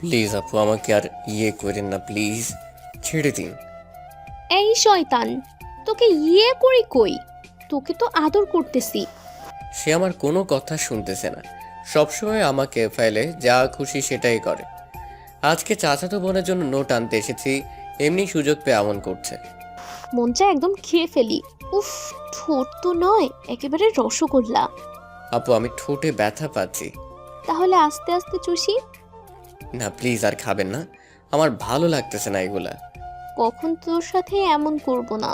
Please আপু, আমাকে আর করেন না প্লিজ, ছেড়ে দিন। এই শয়তান, তোকে করি কই? তোকে তো আদর করতেছি। সে আমার কোনো কথা শুনতেছে না, সবসময় আমাকে ফেলে, যা খুশি সেটাই করে। আজকে চাচাতো বোনের জন্য নোট আনতে এসেছি, এমনি সুযোগ পেয়ে এমন করছে। মন চায় একদম খেয়ে ফেলি। উফ, ঠোঁট তো নয়, একেবারে রসগোল্লা। আপু আমি ঠোঁটে ব্যথা পাচ্ছি। তাহলে আস্তে আস্তে চুষি। না প্লিজ, আর খাবেন না, আমার ভালো লাগতেছে না এগুলা। কখন তোর সাথে এমন করব না?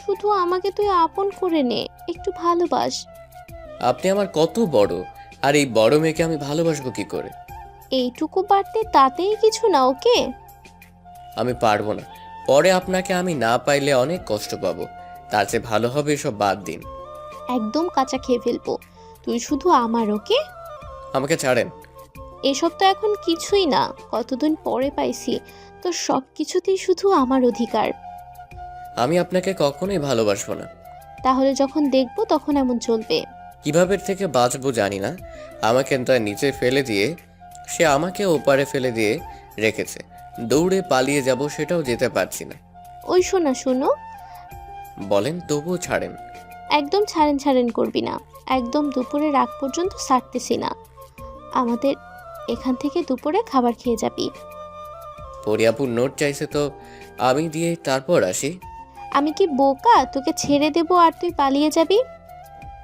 শুধু আমাকে তুই আপন করে নে, একটু ভালোবাস। আপনি আমার কত বড়, আর এই বড় মেয়েকে আমি ভালোবাসবো কি করে? এইটুকু বাড়তে তাতেই কিছু না, ওকে? আমি পারবো না, পরে আপনাকে আমি না পাইলে অনেক কষ্ট পাবো। তার চেয়ে ভালো হবে এসব বাদ দিন। একদম কাঁচা খেয়ে ফেলবো। তুই শুধু আমার, ওকে? আমাকে ছাড়েন। এসব তো এখন কিছুই না, কতদিন পরে পাইছি। তো সব কিছুতেই শুধু আমার অধিকার। আমি আপনাকে কখনোই ভালোবাসবো না। তাহলে যখন দেখবো তখন এমন চলবে। কিভাবে থেকে বাঁচবো জানি না, আমাকে তার নিচে ফেলে দিয়ে সে আমাকে ওপারে ফেলে দিয়ে রেখেছে। দৌড়ে পালিয়ে যাব সেটাও যেতে পারছি না। ওই শোনা, শোনো। বলেন, তবুও ছাড়েন। একদম ছাড়েন ছাড়েন করবি না। একদম দুপুরে রাত পর্যন্ত ছাড়তেছি না। আমাদের এখান থেকে দুপুরে খাবার খেয়ে যাবি। পরিয়াপুর নোট চাইছে তো আমি দিয়ে তারপর আসি। আমি কি বোকা, তোকে ছেড়ে দেবো আর তুই পালিয়ে যাবি?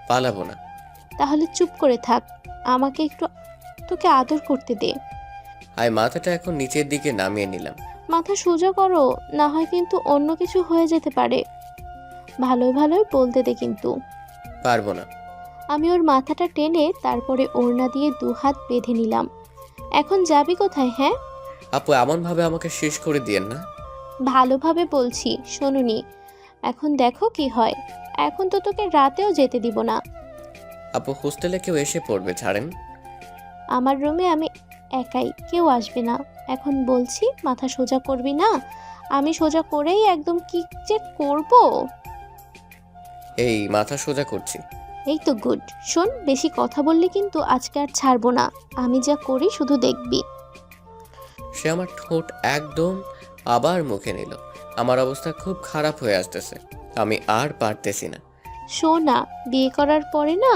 পালাবো না। তাহলে চুপ করে থাক, আমাকে একটু তোকে আদর করতে দে। আমি মাথাটা এখন নিচের দিকে নামিয়ে নিলাম। মাথা সোজা করো, না হয় কিন্তু অন্য কিছু হয়ে যেতে পারে। ভালোই ভালোই বলতে দে কিন্তু। পারবো না। আমি ওর মাথাটা টেনে তারপরে ওড়না দিয়ে দুহাত বেঁধে নিলাম। এখন যাবি কোথায়? হ্যাঁ, আপু এমন ভাবে আমাকে শেষ করে দিয়েন না। ভালোভাবে বলছি, শোনুনি। এখন দেখো কি হয়। এখন তো তোকে রাতেও যেতে দিব না। আপু হোস্টেলে কেউ এসে পড়বে, ছাড়েন। আমার রুমে আমি একাই, কেউ আসবে না। এখন বলছি মাথা সোজা করবি না? আমি সোজা করেই একদম কি যে করব। এই মাথা সোজা করছি। এই তো গুড। শোন, বেশি কথা বললে কিন্তু আজকে আর ছাড়বো না। আমি যা করি শুধু দেখবি। সে আমার ঠোঁট একদম আবার মুখে নিল। আমার অবস্থা খুব খারাপ হয়ে আসতেছে, আমি আর পারতেছি না। শোন না, বিয়ে করার পরে না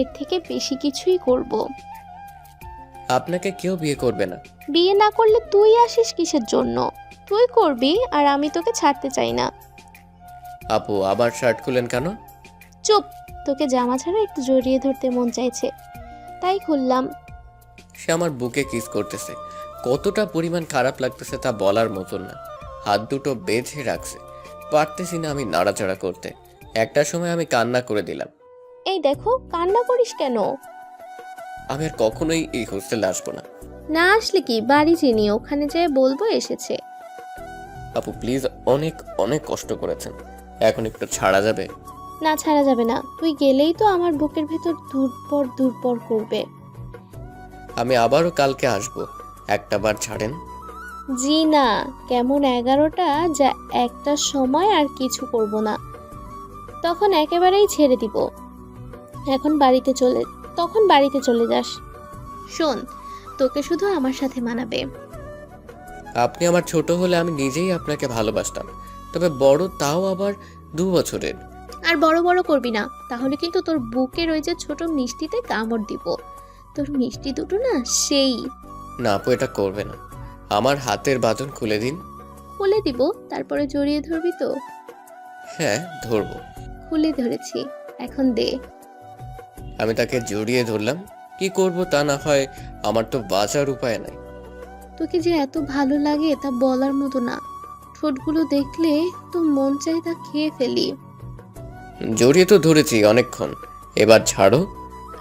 এর থেকে বেশি কিছুই করব। আপনাকে কেউ বিয়ে করবে না। বিয়ে না করলে তুই আসিস কিসের জন্য? তুই করবি আর আমি তোকে ছাড়তে চাই না। আপু আবার শার্ট খুলেন কেন? চুপ। তোকে জামা ছাড়া একটু জড়িয়ে ধরতে মন চাইছে, তাই খুললাম। সে আমার বুকে কিস করতেছে, কতটা পরিমাণ খারাপ লাগতেছে তা বলার মতন না। হাত দুটো বেঁধে রাখছে, পারতেছি না আমি নাড়াচাড়া করতে। একটা সময় আমি কান্না করে দিলাম। এই দেখো, কান্না করিস কেন? আমি আর কখনোই এই হোস্টেলে আসবো না। না আসলে কি, বাড়ি চিনি, ওখানে যেয়ে বলবো এসেছে। আপু প্লিজ, অনেক অনেক কষ্ট করেছেন, এখন একটু ছাড়া যাবে? না, ছাড়া যাবে না। তুই গেলেই তো আমার বুকের ভেতর ধুরপর ধুরপর করবে। আমি আবারও কালকে আসবো, একটা বার ছাড়েন। জি না। কেমন 11টা, যা একটা সময় আর কিছু করব না, তখন একেবারেই ছেড়ে দিব। এখন তখন বাড়িতে চলে যাস। শোন, তোকে শুধু আমার সাথে মানাবে। আপনি আমার ছোট হলে আমি নিজেই আপনাকে ভালোবাসতাম, তবে বড় তাও আবার 2 বছরের। আর বড় বড় করবি না, তাহলে কিন্তু তোর বুকের ওই যে ছোট মিষ্টিতে কামড় দিব। তোর মিষ্টি দুটো না সেই। না আপু, এটা করবে না, আমার হাতের বাঁধন খুলে দিন। খুলে দিব, তারপরে জড়িয়ে ধরবি তো? হ্যাঁ ধরবো। খুলে ধরেছি, এখন দে। আমি তাকে জড়িয়ে ধরলাম। কি করব তা না হয়, আমার তো বাঁচার উপায় নাই। তোকে যে এত ভালো লাগে তা বলার মতো না। ঠোঁটগুলো দেখলে তো মন চাই তা খেয়ে ফেলি। জড়িয়ে তো ধরেছি অনেকক্ষণ, এবার ছাড়ো।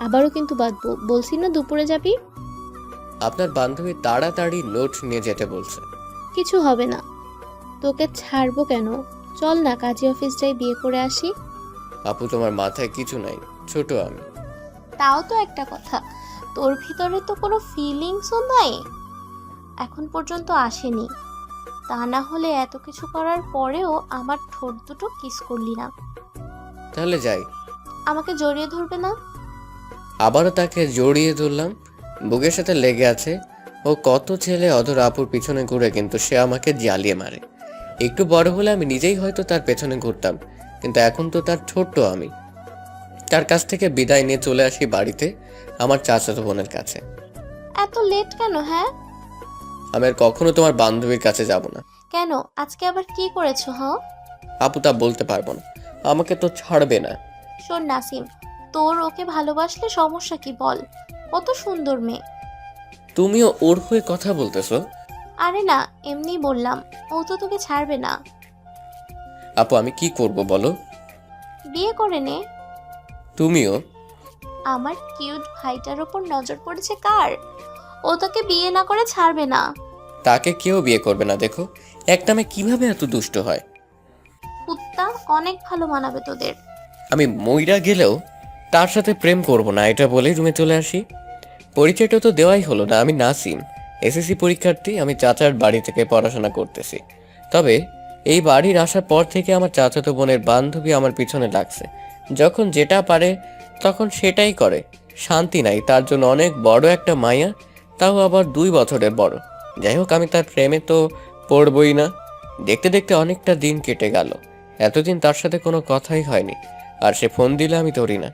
আবারও কিন্তু বাঁধবো, বলছি না দুপুরে যাবি। আপনার বান্ধবী তাড়াতাড়ি নোট নিয়ে যেতে বলছে। কিছু হবে না, তোকে ছাড়বো কেন? চল না, কাজী অফিস যাই, বিয়ে করে আসি। আপু তোমার মাথায় কিছু নাই, ছোট আমি। তাও তো একটা কথা, তোর ভিতরে তো কোনো ফিলিংসও নাই, এখন পর্যন্ত আসেনি। তা না হলে এত কিছু করার পরেও আমার ঠোঁট দুটো কিস করলি না। তাহলে যাই। আমাকে জড়িয়ে ধরবে না? আবারও তাকে জড়িয়ে ধরলাম, বুকের সাথে লেগে আছে। ও কত ছেলে অধর আপুর পিছনে ঘুরে, কিন্তু সে আমাকে জ্বালিয়ে মারে। একটু বড় হলে আমি নিজেই হয়তো তার পেছনে ঘুরতাম, কিন্তু এখন তো তার ছোট্ট আমি। তার কাছ থেকে বিদায় নিয়ে চলে আসি বাড়িতে, আমার চাচাতো বোনের কাছে। এত লেট কেন? হ্যাঁ, আমি আর কখনো তোমার বান্ধবীর কাছে যাব না। কেন? আজকে আবার কি করেছো? আপু তা বলতে পারবো না, আমাকে তো ছাড়বে না। শোন নাসিম, তোর ওকে ভালোবাসলে সমস্যা কি বল? কত সুন্দর মেয়ে। তুমিও ওর হয়ে কথা বলতেছো? আরে না, এমনি বললাম। ও তো তোকে ছাড়বে না। আপু আমি কি করব বলো? বিয়ে করে নে। তুমিও? আমার কিউট ভাইটার ওপর নজর পড়েছে কার? ও তোকে বিয়ে না করে ছাড়বে না। তাকে কেউ বিয়ে করবে না। দেখো একটা মেয়ে কিভাবে এত দুষ্ট হয়। কুত্তা, অনেক ভালো মানাবে তোদের। আমি মইরা গেলেও তার সাথে প্রেম করব না, এটা বলে রুমে চলে আসি। পরিচয়টা তো দেওয়াই হলো না, আমি নাসিম, এসএসসি পরীক্ষার্থী। আমি চাচার বাড়ি থেকে পড়াশোনা করতেছি। তবে এই বাড়ির আসার পর থেকে আমার চাচাতো বোনের বান্ধবী আমার পিছনে লাগছে। যখন যেটা পারে তখন সেটাই করে। শান্তি নাই, তার জন্য অনেক বড় একটা মায়া, তাও আবার 2 বছরের বড়। যাই হোক, আমি তার প্রেমে তো পড়বই না। দেখতে দেখতে অনেকটা দিন কেটে গেল। এতদিন তার সাথে কোনো কথাই হয়নি, আর সে ফোন দিলে আমি ধরি না।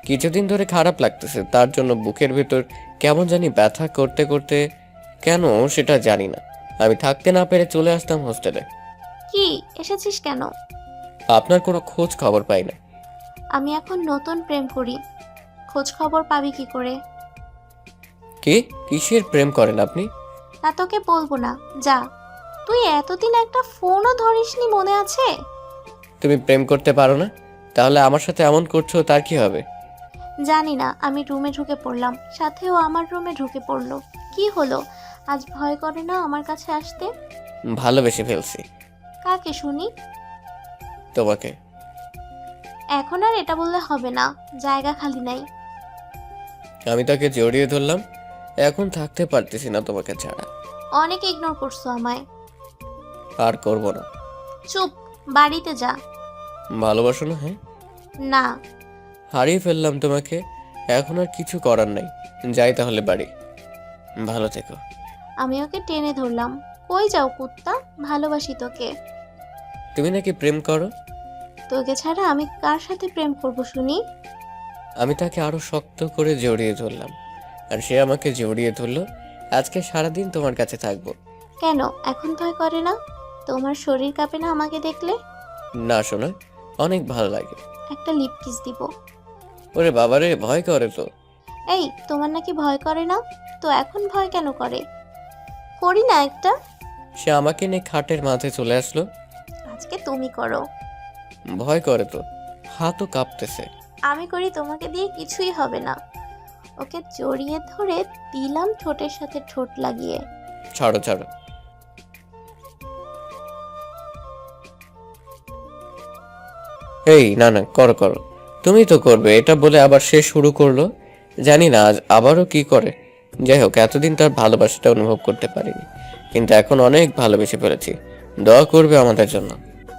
কিছুদিন ধরে খারাপ লাগতেছে, তার জন্য বুকের ভেতর কেমন জানি ব্যথা করতে করতে, কেন সেটা জানি না। আমি থাকতে না পেরে চলে আসতাম হোস্টেলে। কি, এসেছিস কেন? আপনার কোনো খোঁজ খবর পাই না। আমি এখন নতুন প্রেম করি, খোঁজ খবর পাবি কি করে? কি কিসের প্রেম করেন আপনি? তা তোকে বলবো না, যা। তুই এতদিন একটা ফোনও ধরিসনি, মনে আছে? তুমি প্রেম করতে পারো না, তাহলে আমার সাথে এমন করছো, তার কি হবে? জানি না, আমি রুমে ঢুকে পড়লাম, সাথেও আমার রুমে ঢুকে পড়লো। কি হলো? আজ ভয় করে না আমার কাছে আসতে? ভালোবেসে ফেলছি। কাকে শুনি? তোমাকে। এখন আর এটা বললে হবে না, জায়গা খালি নাই। আমি তাকে জড়িয়ে ধরলাম, এখন থাকতে পারতেছি না তোমাকে ছাড়া। অনেক ইগনোর করছো আমায়। আর করব না। চুপ, বাড়িতে যা। ভালোবাসো না? হ্যাঁ, না। হারিয়ে ফেললাম তোমাকে, এখন আর কিছু করার নাই। যাই তাহলে বাড়ি। ভালো থেকো। আমি ওকে টেনে ধরলাম। কই যাও কুত্তা, ভালোবাসি তোকে। তুমি নাকি প্রেম করো? তোকে ছাড়া আমি কার সাথে প্রেম করব শুনি? আমি তাকে আরো শক্ত করে জড়িয়ে ধরলাম, আর সে আমাকে জড়িয়ে ধরলো। আজকে সারাদিন তোমার কাছে থাকবো। কেন এখন ভয় করে না? তোমার শরীর কাঁপে না আমাকে দেখলে? না শোনা, অনেক ভালো লাগে। একটা লিপ কিস দিব। ওরে বাবারে, ভয় করে তো। এই, তোমার নাকি ভয় করে না? তো এখন ভয় কেন করে? করি না একটা? সে আমাকে নিয়ে খাটের মাঝে চলে আসলো। আজকে তুমি করো। ভয় করে তো, হাতও কাঁপতেছে। আমি করি, তোমাকে দিয়ে কিছুই হবে না। ওকে জড়িয়ে ধরে দিলাম ঠোঁটের সাথে ঠোঁট লাগিয়ে। ছাড়ো ছাড়ো। এই না না, করো করো, তুমি তো করবে, এটা বলে আবার সে শুরু করলো। জানি না আজ আবারও কি করে। যাই হোক, এতদিন তার ভালোবাসাটা অনুভব করতে পারিনি, কিন্তু এখন অনেক ভালোবেসে ফেলেছি। দোয়া করবে আমাদের জন্য।